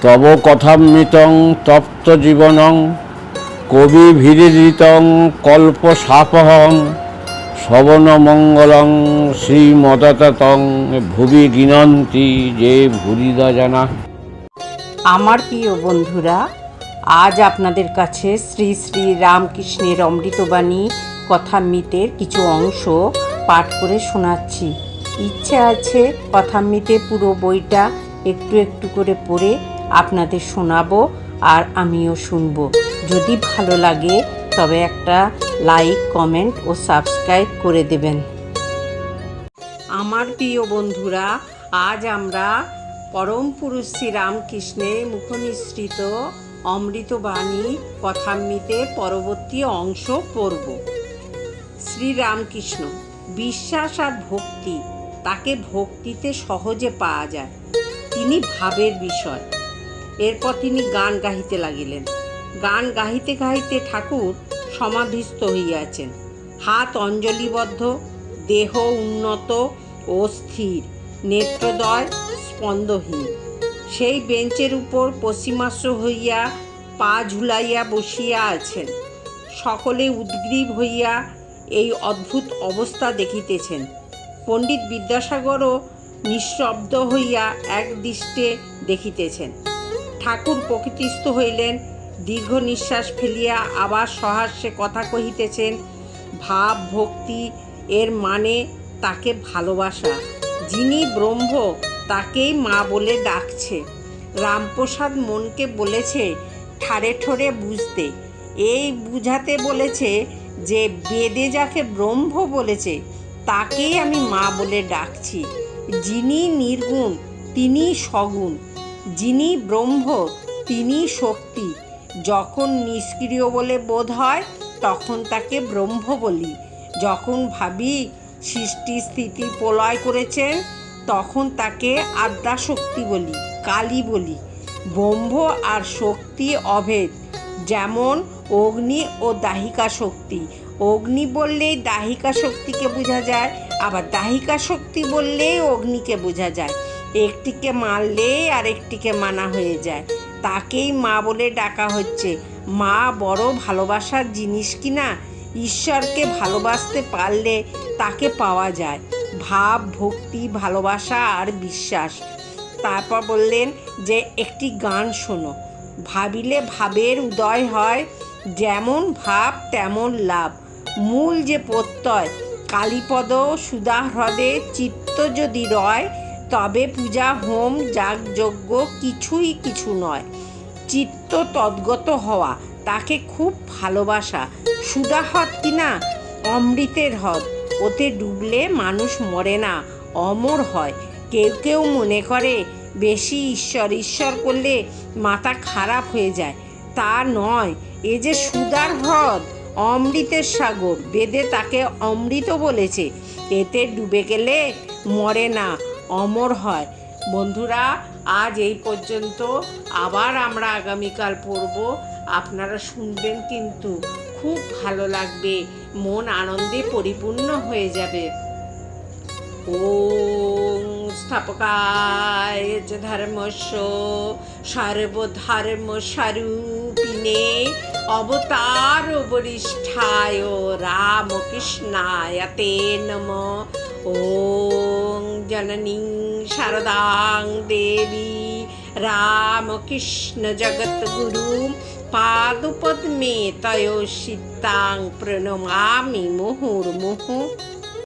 তব কথামৃতং তপ্ত জীবনং কবিভিরিদিতং কল্পসাপহং শ্রবণমঙ্গলং শ্রীমদততং ভুবি গিনন্তি যে ভুরিদা জানা। আমার প্রিয় বন্ধুরা, আজ আপনাদের কাছে শ্রী শ্রী রামকৃষ্ণের অমৃতবাণী কথামৃতের কিছু অংশ পাঠ করে শোনাচ্ছি। ইচ্ছে আছে কথামৃতে পুরো বইটা একটু একটু করে পড়ে আপনাদের শোনাবো আর আমিও শুনবো। যদি ভালো লাগে তবে একটা লাইক, কমেন্ট ও সাবস্ক্রাইব করে দেবেন। আমার প্রিয় বন্ধুরা, আজ আমরা পরম পুরুষ শ্রী রামকৃষ্ণের মুখনিসৃত অমৃতবাণী কথামৃতে পরবর্তী অংশ পড়ব। শ্রী রামকৃষ্ণ বিশ্বাস আর ভক্তি, তাকে ভক্তিতে সহজে পাওয়া যায়, তিনি ভাবের বিষয়। এরপর তিনি গান গাহিতে লাগিলেন। গান গাহিতে গাহিতে ঠাকুর সমাধিস্থ হইয়াছেন, হাত অঞ্জলিবদ্ধ, দেহ উন্নত ও স্থির, নেত্রদ্বয় স্পন্দহীন। সেই বেঞ্চের উপর পশ্চিমাশ্র হইয়া পা ঝুলাইয়া বসিয়া আছেন। সকলে উদ্গ্রীব হইয়া এই অদ্ভুত অবস্থা দেখিতেছেন। পণ্ডিত বিদ্যাসাগরও নিঃশব্দ হইয়া একদৃষ্টে দেখিতেছেন। ঠাকুর প্রকৃতিস্থ হইলেন, দীর্ঘ নিঃশ্বাস ফেলিয়া আবার সহাস্যে কথা কহিতেছেন। ভাব ভক্তি এর মানে তাকে ভালোবাসা। যিনি ব্রহ্ম তাকেই মা বলে ডাকছে। রামপ্রসাদ মনকে বলেছে ঠাড়ে ঠোরে বুঝতে, এই বুঝাতে বলেছে যে বেদে যাকে ব্রহ্ম বলেছে তাকেই আমি মা বলে ডাকছি। যিনি নির্গুণ তিনি সগুণ, যিনি ব্রহ্ম তিনি শক্তি। যখন নিষ্ক্রিয় বলে বোধ হয় তখন তাকে ব্রহ্ম বলি। যখন ভাবি সৃষ্টি স্থিতি প্রলয় করেছেন তখন তাকে আদ্যাশক্তি বলি, কালী বলি। ব্রহ্ম আর শক্তি অভেদ, যেমন অগ্নি ও দাহিকা শক্তি। অগ্নি বললেই দাহিকা শক্তিকে বোঝা যায়, আবার দাহিকা শক্তি বললেই অগ্নিকে বোঝা যায়। একটিকে মানলেই আরেকটিকে মানা হয়ে যায়। তাকেই মা বলে ডাকা হচ্ছে। মা বড় ভালোবাসার জিনিস কিনা। ঈশ্বরকে ভালোবাসতে পারলে তাকে পাওয়া যায়। ভাব ভক্তি ভালোবাসা আর বিশ্বাস। তারপর বললেন যে একটি গান শোনো। ভাবিলে ভাবের উদয় হয়, যেমন ভাব তেমন লাভ। মূল যে প্রত্যয় কালীপদ সুধাহ্রদে চিত্ত যদি রয়, তবে পূজা হোম যাগযজ্ঞ কিছুই কিছু নয়। চিত্ত তদ্গত হওয়া, তাকে খুব ভালোবাসা। সুধাহ্রদ কিনা অমৃতের হ্রদ, ওতে ডুবলে মানুষ মরে না, অমর হয়। কেউ কেউ মনে করে বেশি ঈশ্বর ঈশ্বর করলে মাথা খারাপ হয়ে যায়। তা নয়, এ যে সুধার হ্রদ, অমৃতের সাগর, বেদে তাকে অমৃত বলেছে। এতে ডুবে গেলে মরে না, অমর হয়। বন্ধুরা, আজ এই পর্যন্ত। আবার আমরা আগামীকাল পড়ব। আপনারা শুনবেন, কিন্তু খুব ভালো লাগবে, মন আনন্দে পরিপূর্ণ হয়ে যাবে। ওম স্থাপকায় চ ধর্মস্য সর্বধর্মস্বরূপিণে অবতার বরিষ্ঠায় রামকৃষ্ণায় তে নমঃ। ওং জননীং শারদাং দেবী রামকৃষ্ণ জগদ্গুরু পাদপদ্মে তয়োঃ সিতাং প্রণমামি মুহুর্মুহুঃ।